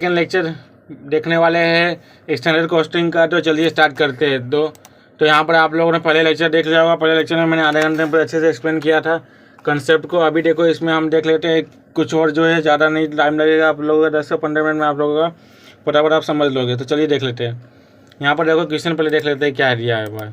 Second lecture देखने वाले हैं स्टैंडर्ड कॉस्टिंग का। तो चलिए स्टार्ट करते हैं। तो यहाँ पर आप लोगों ने पहले लेक्चर देख लिया होगा। पहले लेक्चर में मैंने आधे घंटे में अच्छे से एक्सप्लेन किया था कंसेप्ट को। अभी देखो इसमें हम देख लेते हैं कुछ और जो है, ज़्यादा नहीं टाइम लगेगा आप लोगों का, 10 से 15 मिनट में आप लोगों का फटाफट आप समझ लोगे। तो चलिए देख लेते हैं। यहाँ पर देखो क्वेश्चन पहले देख लेते हैं क्या दिया है भाई।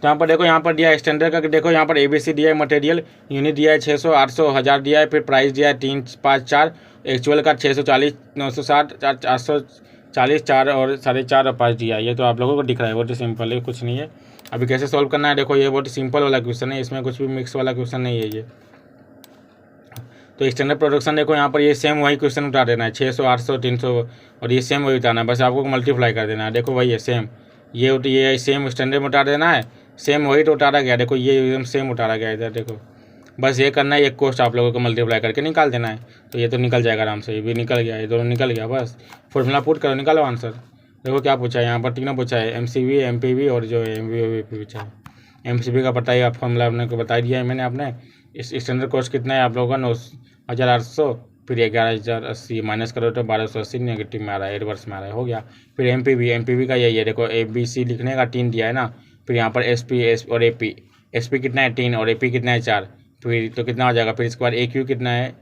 तो यहाँ पर देखो, यहाँ पर दिया है स्टैंडर्ड का। देखो यहाँ पर ABC दिया है, मटेरियल यूनिट दिया है 600, 800, 1000 दिया है। फिर प्राइस दिया है 3, 5, 4। एक्चुअल का 640, 960, 840, 4 और 4.5 और 5 दिया है। ये तो आप लोगों को दिख रहा है, बहुत ही सिंपल है, कुछ नहीं है। अभी कैसे सॉल्व करना है देखो, ये बहुत ही सिंपल वाला क्वेश्चन है, इसमें कुछ भी मिक्स वाला क्वेश्चन नहीं है ये। तो स्टैंडर्ड प्रोडक्शन देखो, यहाँ पर ये सेम वही क्वेश्चन उठा देना है, 600, 800, 300 और ये सेम वही उठाना है, बस आपको मल्टीप्लाई कर देना है। देखो वही है सेम, ये सेम स्टैंडर्ड में उठा देना है, सेम वही तो उतारा गया। देखो ये एकदम सेम उतारा गया इधर, देखो बस ये करना है, एक कॉस्ट आप लोगों को मल्टीप्लाई करके निकाल देना है। तो ये तो निकल जाएगा आराम से, ये भी निकल गया, ये दोनों निकल गया। बस फॉर्मूला पुट करो, निकालो आंसर। देखो क्या पूछा है यहाँ पर, तीनों पूछा है, MCV, MPV और जो MVV पूछा है। MCV का पता ही आप फॉर्मूला आपने को बता दिया है मैंने आपने। इस स्टैंडर्ड कॉस्ट कितना है आप लोगों का, 9,800। फिर 11,080 माइनस करो तो 1,280 नेगेटिव में आ रहा है, एडवर्स में आ रहा है, हो गया। फिर MPV का यही है, देखो ABC लिखने का 3 दिया है ना। फिर यहाँ पर SP और AP, SP कितना है 3 और AP कितना है 4। फिर तो कितना हो जाएगा, फिर इसके बाद AQ कितना है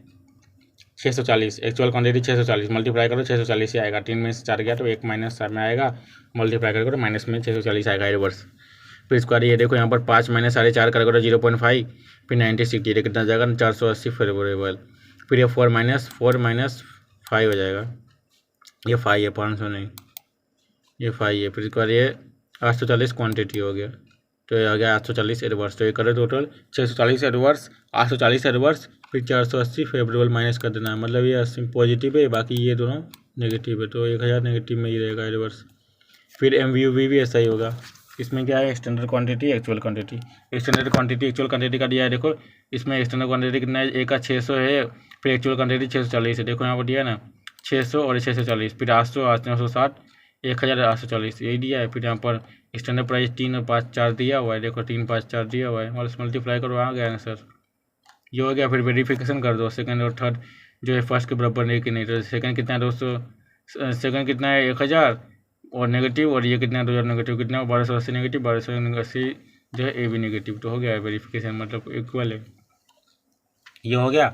640, एक्चुअल क्वांटिटी 640, मल्टीप्लाई करो 640 ही आएगा। 3 में से 4 गया तो 1 माइनस में आएगा, मल्टीप्लाई करोगे तो माइनस में 640 आएगा रिवर्स। फिर इसके बाद ये देखो यहाँ पर 5 माइनस 4.5 करोगे तो 0.5, फिर 96 ये कितना जाएगा 480 फेवरेबल। फिर ये 4 माइनस 5 हो जाएगा, ये 5 है 500 नहीं, ये 5 है। फिर इसके बाद ये 840 क्वान्टिटी हो गया, तो ये आ गया 840 एडवर्स। तो ये करे टोटल 640 एडवर्स, 840 एडवर्स, फिर 480 फेवरेबल माइनस कर देना है, मतलब ये 80 पॉजिटिव है, बाकी ये दोनों नेगेटिव है, तो 1000 नेगेटिव में ही रहेगा एडवर्स। फिर MVV भी ऐसा ही होगा। इसमें क्या है, standard quantity, actual quantity. Standard quantity actual quantity का दिया है, देखो इसमें स्टैंडर्ड क्वांटिटी कितना है, एक का 600 है, फिर एक्चुअल क्वांटिटी 640 है। देखो यहाँ पर दिया है ना 600 और 640, फिर 800, 960, 1,840 यही दिया है। फिर यहाँ पर स्टैंडर्ड प्राइस 3 और 5, 4 दिया हुआ है, देखो 3, 5, 4 दिया हुआ है, बस मल्टीप्लाई करो आ गया आंसर, ये हो गया। फिर वेरिफिकेशन कर दो, सेकंड और थर्ड जो है फर्स्ट के बराबर नहीं कि नहीं। तो सेकंड कितना है 200, सेकंड कितना है 1000 और नेगेटिव, और ये कितना है 2000 नेगेटिव, कितना है 1280 नेगेटिव, 1280 जो है ए भी नेगेटिव, तो हो गया वेरिफिकेशन, मतलब इक्वल है, ये हो गया।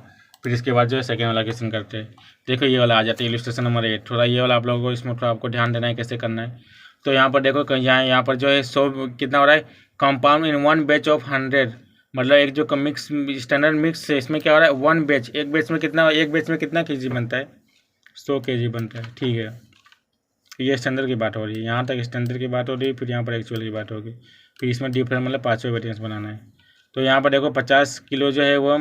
फिर इसके बाद जो है सेकेंड वाला क्वेश्चन करते हैं। देखो ये वाला आ जाता है इलस्ट्रेशन नंबर 8, थोड़ा ये वाला आप लोगों को इसमें थोड़ा आपको ध्यान देना है कैसे करना है। तो यहाँ पर देखो यहाँ पर जो है 100 कितना हो रहा है, कंपाउंड इन 1 बैच ऑफ 100, मतलब एक जो मिक्स स्टैंडर्ड मिक्स है, इसमें क्या हो रहा है 1 बैच, एक बैच में कितना केजी बनता है, 100 केजी बनता है, ठीक है। ये स्टैंडर्ड की बात हो रही है, यहाँ तक स्टैंडर्ड की बात हो रही है, फिर यहाँ पर एक्चुअल की बात होगी। फिर इसमें डिफरेंट मतलब 5वें वेरिएंस बनाना है। तो यहाँ पर देखो 50 किलो जो है वो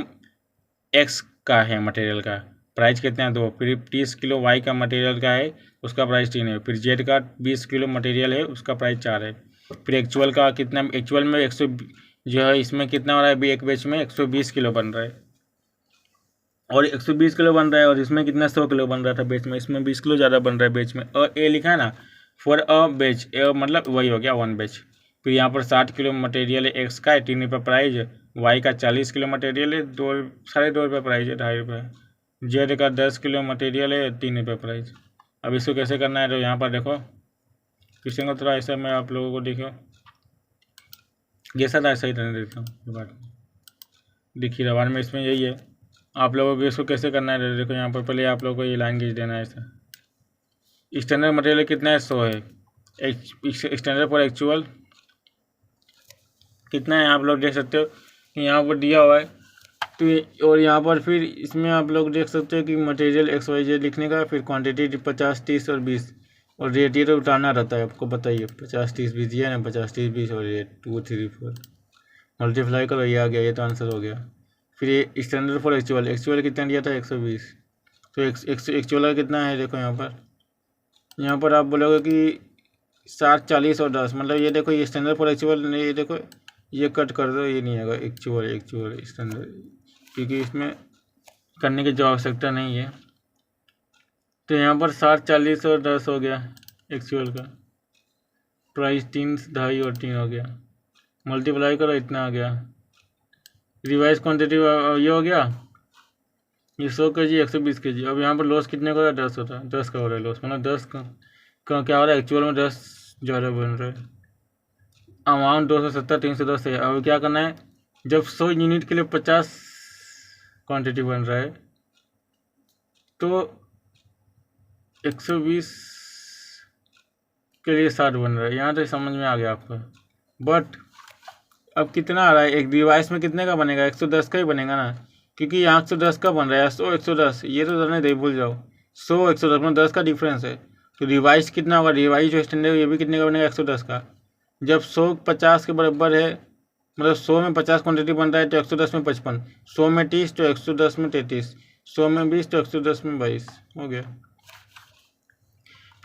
एक्स का है मटेरियल का, प्राइस कितना है 2। फिर 30 किलो वाई का मटेरियल का है, उसका प्राइस 3 है। फिर जेड का 20 किलो मटेरियल है, उसका प्राइस 4 है। फिर एक्चुअल का कितना, एक्चुअल में 100 जो है इसमें कितना हो रहा है, एक बैच में 120 किलो बन रहा है, और 120 किलो बन रहा है, और इसमें कितना 100 किलो बन रहा था बैच में, इसमें 20 किलो ज़्यादा बन रहा है बैच में। और ए लिखा है ना फॉर अ बैच, मतलब वही हो गया 1 बैच। फिर यहाँ पर 60 किलो मटेरियल है, एक्स का है 3 रुपये प्राइज, वाई का 40 किलो मटेरियल है 2.5 प्राइज है, 2.5 रुपये। जेड का 10 किलो मटेरियल है 3 रुपये प्राइस। अब इसको कैसे करना है, तो यहाँ पर देखो क्वेश्चन का थोड़ा ऐसा मैं आप लोगों को देखो, जैसा था ऐसा ही रहने देता हूँ बात, देखिए रवान में इसमें यही है। आप लोगों को इसको कैसे करना है, देखो यहाँ पर पहले आप लोगों को ये लाइन खींच देना है ऐसा। स्टैंडर्ड मटेरियल कितना है 100 है, स्टैंडर्ड फॉर एक्चुअल कितना है आप लोग देख सकते हो कि यहाँ पर दिया हुआ है। तो और यहाँ पर फिर इसमें आप लोग देख सकते हो कि मटेरियल XYZ लिखने का, फिर क्वांटिटी 50, 30 और 20, और रेट ये तो उठाना रहता है, आपको बताइए 50, 30, 20 दिया ना, 50, 30, 20 और रेट 2, 3, 4 मल्टीप्लाई करो, ये आ गया, ये तो आंसर हो गया। फिर ये स्टैंडर्ड फॉर एक्चुअल कितना दिया था 120, तो एक्चुअल का कितना है देखो यहाँ पर आप बोलोगे कि 60, 40 और 10, मतलब ये देखो ये स्टैंडर्ड फॉर एक्चुअल, ये देखो ये कट कर दो, ये नहीं आएगा एक्चुअल स्टैंडर्ड, क्योंकि इसमें करने की जो आवश्यकता नहीं है। तो यहाँ पर 60, 40 और 10 हो गया एक्चुअल का, प्राइस 3, 2.5 और 3 हो गया, मल्टीप्लाई करो इतना आ गया। रिवाइज क्वांटिटी ये हो गया, ये 100 kg 120 kg। अब यहाँ पर लॉस कितने का हो रहा है? 10 होता है, 10 का हो रहा है लॉस, मतलब 10 का क्या हो रहा है एक्चुअल में? 10 ज़्यादा बन रहा है। अमाउंट 270 310 है। अब क्या करना है, जब 100 यूनिट के लिए 50 क्वांटिटी बन रहा है तो 120 के लिए 60 बन रहा है। यहाँ तक समझ में आ गया आपको। बट अब कितना आ रहा है एक डिवाइस में, कितने का बनेगा? 110 का ही बनेगा ना, क्योंकि यहाँ 110 का बन रहा है। 100 110 ये तो रहने दे, भूल जाओ। 100 110 में 10 का डिफरेंस है, तो डिवाइस कितना होगा? डिवाइस जो स्टैंडर्ड ये भी कितने का बनेगा? 110 का। जब 100 50 के बराबर है, मतलब 100 में 50 क्वान्टिटी बन रहा है तो 110 में 55, 100 में 30 तो 110 में 33, 100 में 20 तो 110 में 22 हो गया।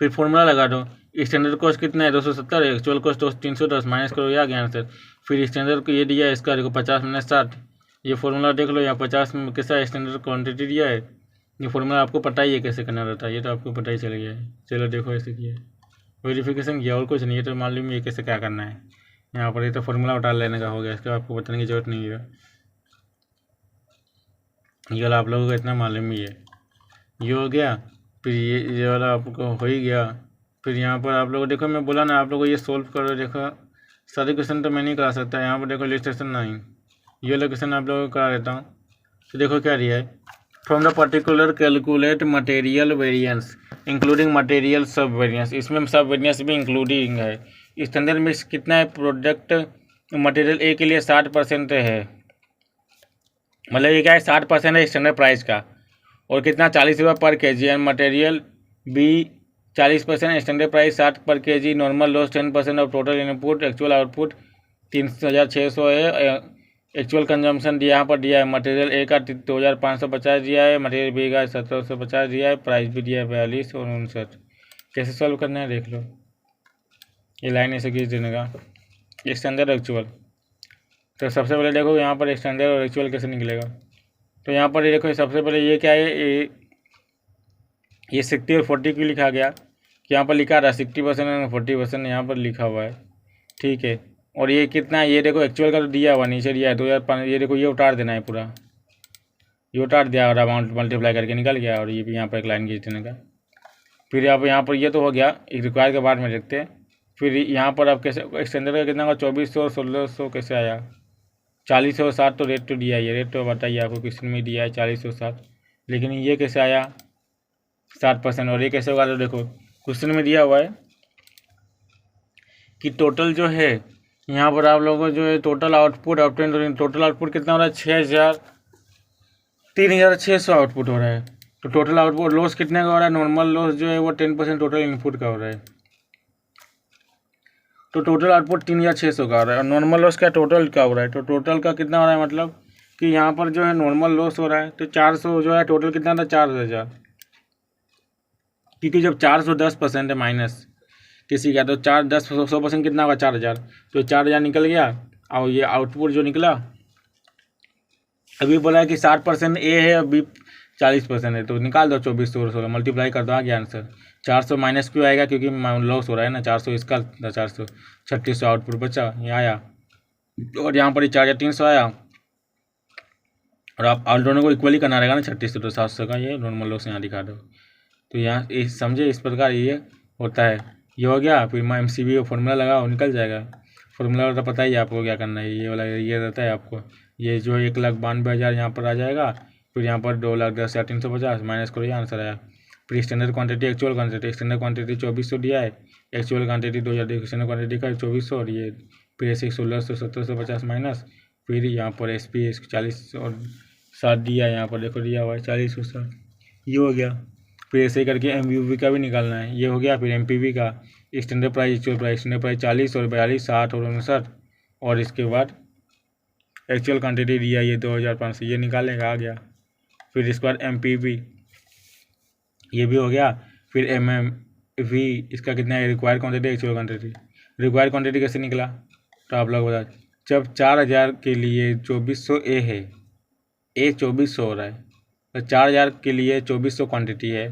फिर फॉर्मूला लगा दो, स्टैंडर्ड कॉस्ट कितना है? 270 है, एक्चुअल कॉस्ट 310, माइनस करो, ये आ गया आंसर। फिर स्टैंडर्ड को ये दिया है, इसका देखो 50 माइनस 60, ये फॉर्मूला देख लो, यहाँ 50 में कैसा स्टैंडर्ड क्वान्टिटी दिया है। ये फॉर्मूला आपको पता ही है कैसे करना रहता है, ये तो आपको पता ही चल गया है। चलो देखो ऐसे किया वेरिफिकेशन किया, और कुछ नहीं, ये तो मालूम है कैसे क्या करना है। यहाँ पर ये तो फॉर्मूला उठा लेने का हो गया, इसका आपको बताने की जरूरत नहीं है, ये वाला आप लोगों को इतना मालूम ही है। ये हो गया। फिर ये वाला आपको हो ही गया। फिर यहाँ पर आप लोग देखो, मैं बोला ना आप लोगों को ये सोल्व करो। देखो सारे क्वेश्चन तो मैं नहीं करा सकता, यहाँ पर देखो इलस्ट्रेशन नहीं, ये लोकेशन आप लोगों को करा देता हूँ। तो देखो क्या दिया है, from the particular calculate material variance including material सब वेरिएंस। इसमें सब वेरिएंस भी इंक्लूडिंग है। स्टैंडर्ड मिक्स कितना है? प्रोडक्ट मटेरियल ए के लिए 60% है, मतलब ये क्या है 60% है स्टैंडर्ड प्राइस का, और कितना 40 रुपये पर K G. And material B 40% standard price 60 पर K G. Normal loss 10% of total input. Actual output 3600 है। एक्चुअल कंजम्पशन दिया यहाँ पर दिया है, मटेरियल ए का 2550 दिया है, मटेरियल बी का 1750 दिया है, प्राइस भी दिया है 42 और 59। कैसे सॉल्व करना है देख लो, ये लाइन ऐसे खींच देने का। स्टैंडर्ड एक्चुअल, तो सबसे पहले देखो यहाँ पर स्टैंडर्ड और एक्चुअल कैसे निकलेगा। तो यहाँ पर देखो सबसे पहले ये क्या है, ये 60 और 40 क्यों लिखा गया कि यहाँ पर लिखा रहा 60% और 40% यहाँ पर लिखा हुआ है, ठीक है। और ये कितना है, ये देखो एक्चुअल का तो दिया हुआ नीचे दिया है 2005, ये देखो ये उतार देना है पूरा, ये उतार दिया और अमाउंट मल्टीप्लाई करके निकल गया, और ये भी यहाँ पर एक लाइन खींच देने का। फिर आप यहाँ पर ये तो हो गया, एक रिक्वायर के बाद में देखते हैं। फिर यहाँ पर आप कैसे एक्सटेंडर का कितना होगा, 2400 और 1600 कैसे आया? 40 और 60 तो रेट तो दिया है, ये रेट तो बताइए आपको क्वेश्चन में दिया है 40 और 60, लेकिन ये कैसे आया 60%, और ये कैसे होगा? तो देखो क्वेश्चन में दिया हुआ है कि टोटल जो है यहाँ पर आप लोगों को जो है टोटल आउटपुट टोटल आउटपुट कितना हो रहा है 3600 आउटपुट हो रहा है। तो टोटल आउटपुट लॉस कितने का हो रहा है? नॉर्मल लॉस जो है वो 10% टोटल इनपुट का हो रहा है, तो टोटल आउटपुट 3600 का हो रहा है। और नॉर्मल लॉस का टोटल क्या हो रहा है? तो टोटल का कितना हो रहा है, मतलब कि यहाँ पर जो है नॉर्मल लॉस हो रहा है तो 400 जो है, टोटल कितना था 4000, क्योंकि जब 410% है माइनस किसी का, तो 100% कितना होगा 4000, तो 4000 निकल गया। और ये आउटपुट जो निकला, अभी बोला है कि 60% ए है, अभी 40% है, तो निकाल दो 2400 और 16 मल्टीप्लाई कर दो, आ गया आंसर। 400 माइनस क्यों आएगा? क्योंकि लॉस हो रहा है ना, 400 इसका 400 3600 आउटपुट बचा, ये आया। और यहाँ पर ही 4300 आया, और आप दोनों को इक्वली करना रहेगा ना, 3600 तो 700 का ये नॉर्मल लॉस यहाँ दिखा दो। तो यहाँ समझे, इस प्रकार ये होता है। ये हो गया, फिर मैं MCV फॉर्मूला लगाओ, निकल जाएगा। फॉर्मूला तो पता ही है आपको क्या करना है, ये वाला ये रहता है आपको। ये जो 1,92,000 यहाँ पर आ जाएगा, फिर यहाँ पर 2,10,350 माइनस करो, ये आंसर आया। फिर standard quantity actual quantity, standard quantity 2400 दिया है, एक्चुअल क्वांटिटी 2000, स्टैंडर्ड क्वांटिटी का 2400, और ये फिर ऐसे 1600 1750 माइनस, फिर यहाँ पर SP 40 और 60 दिया है, यहाँ पर देखो दिया हुआ है 40 और 60, ये हो गया। फिर ऐसे ही करके MUV का भी निकालना है, ये हो गया। फिर MPV का standard price actual price, standard price 40 और 42 60 और 59, और इसके बाद एक्चुअल क्वांटिटी दिया ये 2500, ये निकालने का आ गया। फिर इसके बाद MPV ये भी हो गया। फिर MMV इसका कितना है, required quantity actual quantity. Required quantity कैसे निकला, तो आप लोग बता, जब 4000 के लिए 2400 ए है, ए 2400 हो रहा है, तो 4000 के लिए 2400 क्वांटिटी है,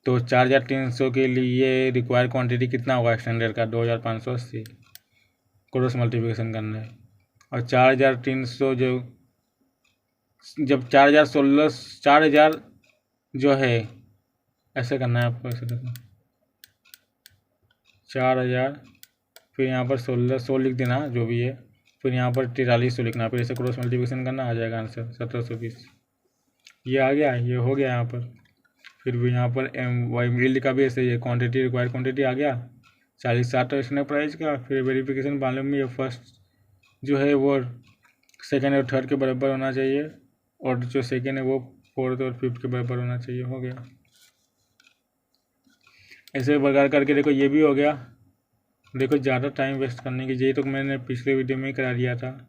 तो 4300 के लिए रिक्वायर्ड क्वांटिटी कितना होगा स्टैंडर्ड का 2580, क्रॉस मल्टीप्लिकेशन करना है। और 4300 जो जब 4,000 जो है ऐसे करना है आपको, ऐसे देखो 4,000, फिर यहाँ पर 1,600 लिख देना जो भी है, फिर यहाँ पर 4300 लिखना, फिर ऐसे क्रॉस मल्टीप्लिकेशन करना, आ जाएगा आंसर 1720। ये आ गया, ये हो गया यहाँ पर। फिर भी यहाँ पर यील्ड का भी ऐसे ही है, क्वांटिटी रिक्वायर्ड क्वांटिटी आ गया 40-60 स्टैंडर्ड प्राइस का। फिर वेरिफिकेशन मालूम में, ये फर्स्ट जो है वो सेकेंड और थर्ड के बराबर होना चाहिए, और जो सेकेंड है वो फोर्थ और फिफ्थ के बराबर होना चाहिए। हो गया, ऐसे प्रकार करके देखो ये भी हो गया। देखो ज़्यादा टाइम वेस्ट करने की, यही तो मैंने पिछले वीडियो में ही करा दिया था।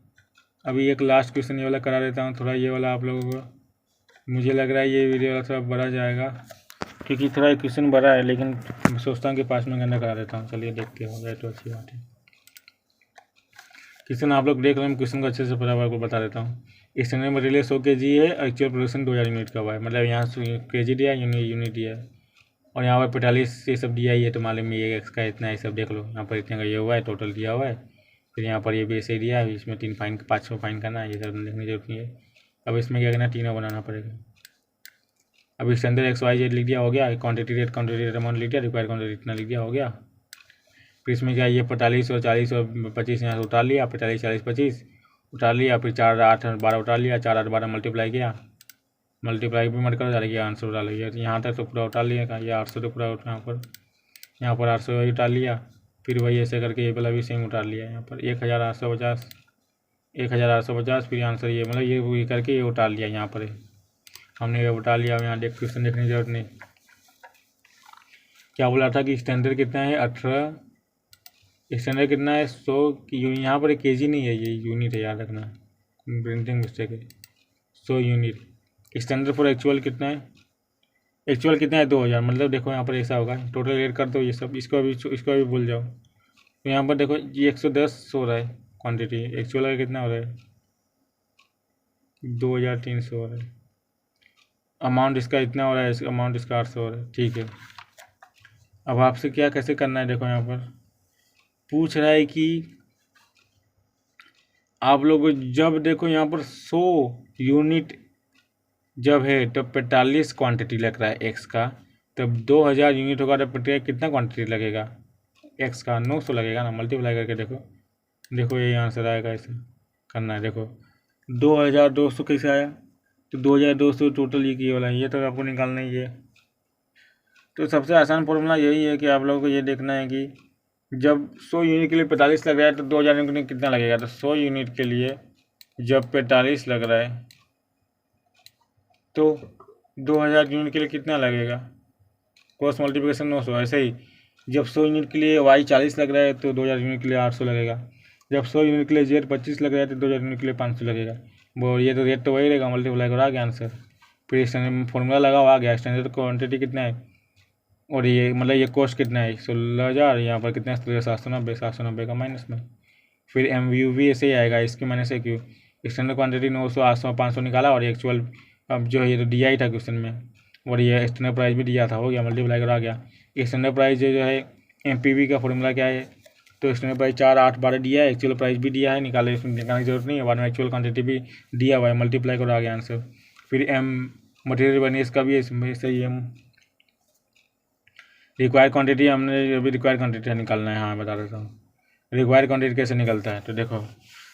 अभी एक लास्ट क्वेश्चन ये वाला करा देता हूँ, थोड़ा ये वाला आप लोगों को, मुझे लग रहा है ये वीडियो वाला थोड़ा बड़ा जाएगा, क्योंकि थोड़ा क्वेश्चन बड़ा है, लेकिन सोचता हूँ कि 5 मिनट के अंदर करा देता हूँ। चलिए देखते हो गया तो अच्छी बात है। क्वेश्चन आप लोग देख रहे हैं, क्वेश्चन को अच्छे से बराबर को बता देता हूँ। स्टैंडर्ड मटेरियल 100 kg है, एक्चुअल प्रोडक्शन 2000 यूनिट का हुआ है, मतलब यहाँ kg दिया, यूनिट दिया है, और यहाँ पर 45 ये सब दिया ही है, तो मालूम में ये एक्स का इतना है, सब देख लो यहाँ पर इतने का ये हुआ है, टोटल दिया हुआ है। फिर यहाँ पर ये भी ऐसे ही दिया है, इसमें 3 फाइन 500 फाइन करना है, ये सब लिखने की जरूरत नहीं है। अब इसमें क्या करना, तीनों बनाना पड़ेगा। अब स्टैंडर्ड XYZ लिख दिया, हो गया। क्वांटिटी रेट अमाउंट लिख दिया, रिक्वायर्ड क्वांटिटी इतना लिख दिया, हो गया। फिर इसमें क्या, ये 45 और 40 और 25 यहाँ से उतार लिया, 45 40 25 उतार लिया, फिर 4 8 12 उतार लिया, 4 8 12 मल्टीप्लाई किया, मल्टीप्लाई भी मत कर डालेगी, आंसर उतार लिया। यहाँ तक तो पूरा उतार लिया, ये 800 तो पूरा यहाँ पर 800 वही उतार लिया। फिर वही ऐसे करके ये वाला भी सेम उतार लिया, यहाँ पर 1850 फिर आंसर ये, मतलब ये करके ये उतार लिया, यहाँ पर हमने ये उतार लिया। यहाँ देख क्वेश्चन देखने की जरूरत नहीं। क्या बोला था कि स्टैंडर्ड कितना है, 18, स्टैंडर्ड कितना है 100, यहाँ पर kg नहीं है, ये यूनिट है, याद रखना, प्रिंटिंग मिस्टेक है। 100 यूनिट। स्टैंडर्ड फॉर एक्चुअल कितना है, एक्चुअल कितना है 2000, मतलब देखो यहाँ पर ऐसा होगा, टोटल ऐड कर दो ये सब, इसको भी भूल जाओ। तो यहाँ पर देखो ये 110 हो रहा है क्वांटिटी, एक्चुअल कितना हो रहा है 2300 हो रहा है, अमाउंट इसका इतना हो रहा है, अमाउंट इसका 800 हो रहा है, ठीक है। अब आपसे क्या कैसे करना है, देखो यहाँ पर पूछ रहा है कि आप लोग जब देखो यहाँ पर 100 यूनिट जब है तब 45 क्वांटिटी लग रहा है एक्स का, तब 2000 यूनिट होगा तब कितना क्वांटिटी लगेगा एक्स का, 900 लगेगा ना। मल्टीप्लाई करके देखो यही आंसर आएगा, ऐसे करना है। देखो 2200 कैसे आया, तो 2200 टोटल ये वाला है, ये तो आपको निकालना ही है। तो सबसे आसान फॉर्मूला यही है कि आप लोगों को ये देखना है कि जब 100 यूनिट के लिए 45 लग रहा है तो 2000 यूनिट कितना लगेगा, तो 100 यूनिट के लिए जब 45 लग रहा है तो 2000 यूनिट के लिए कितना लगेगा, क्रॉस मल्टीप्लिकेशन 900। ऐसे ही जब 100 यूनिट के लिए Y 40 लग रहा है तो 2000 यूनिट के लिए 800 लगेगा, जब 100 यूनिट के लिए Z 25 लग रहा है तो 2000 यूनिट के लिए 500 लगेगा। वो ये तो रेट तो वही रहेगा, मल्टीप्लाई कर आ गया आंसर। फिर स्टैंडर्ड फॉर्मूला लगा हुआ आ गया, स्टैंडर्ड क्वान्टिटी कितना है और ये मतलब ये कॉस्ट कितना है 16000, यहाँ पर कितना है 790 का माइनस में। फिर MUV ऐसे ही आएगा, इसके माइनस से क्यों, स्टैंडर्ड क्वान्टिटी 900 800 500 निकाला, और एक्चुअल अब जो है ये तो दिया ही था क्वेश्चन में, और ये स्टैंडर्ड प्राइस भी दिया था, हो गया, मल्टीप्लाई करा गया। स्टैंडर्ड प्राइस जो है MPV का फॉर्मूला क्या है, तो स्टैंडर्ड प्राइस 4 8 12 दिया है, एक्चुअल प्राइस भी दिया है, निकालने की जरूरत नहीं है, बाद में एक्चुअल क्वान्टिटी भी दिया हुआ है, मल्टीप्लाई करा गया आंसर। फिर मटेरियल बर्निश का भी सही है। रिक्वायर्ड क्वांटिटी हमने अभी रिक्वायर्ड क्वांटिटी निकालना है, हाँ बता देता हूँ। रिक्वायर्ड क्वांटिटी कैसे निकलता है, तो देखो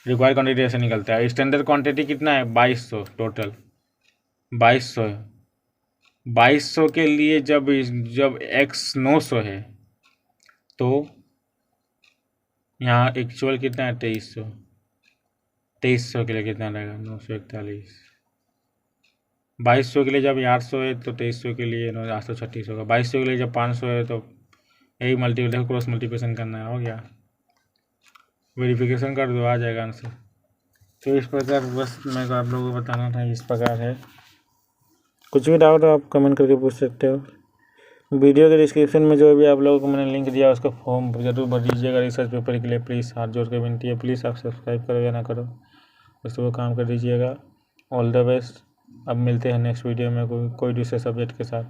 रिक्वायर्ड क्वांटिटी ऐसे निकलता है, स्टैंडर्ड क्वांटिटी कितना है 2200, टोटल 2200 के लिए जब x 900 है तो यहाँ एक्चुअल कितना है 2300 के लिए कितना लगेगा 941, 2200 के लिए जब 800 है तो 2300 के लिए 836 होगा, 2200 के लिए जब 500 है तो यही देखो क्रॉस मल्टीप्लिकेशन करना है, हो गया, वेरिफिकेशन कर दो आ जाएगा आंसर। तो इस प्रकार बस मैं आप लोगों को बताना था, इस प्रकार है। कुछ भी डाउट हो आप कमेंट करके पूछ सकते हो। वीडियो के डिस्क्रिप्शन में जो भी आप लोगों को मैंने लिंक दिया उसका फॉर्म जरूर भर दीजिएगा रिसर्च पेपर के लिए, प्लीज़ हाथ जोड़ के विनती है, प्लीज़ आप सब्सक्राइब करो या ना करो, उसको काम कर दीजिएगा। All the best. अब मिलते हैं नेक्स्ट वीडियो में कोई दूसरे सब्जेक्ट के साथ।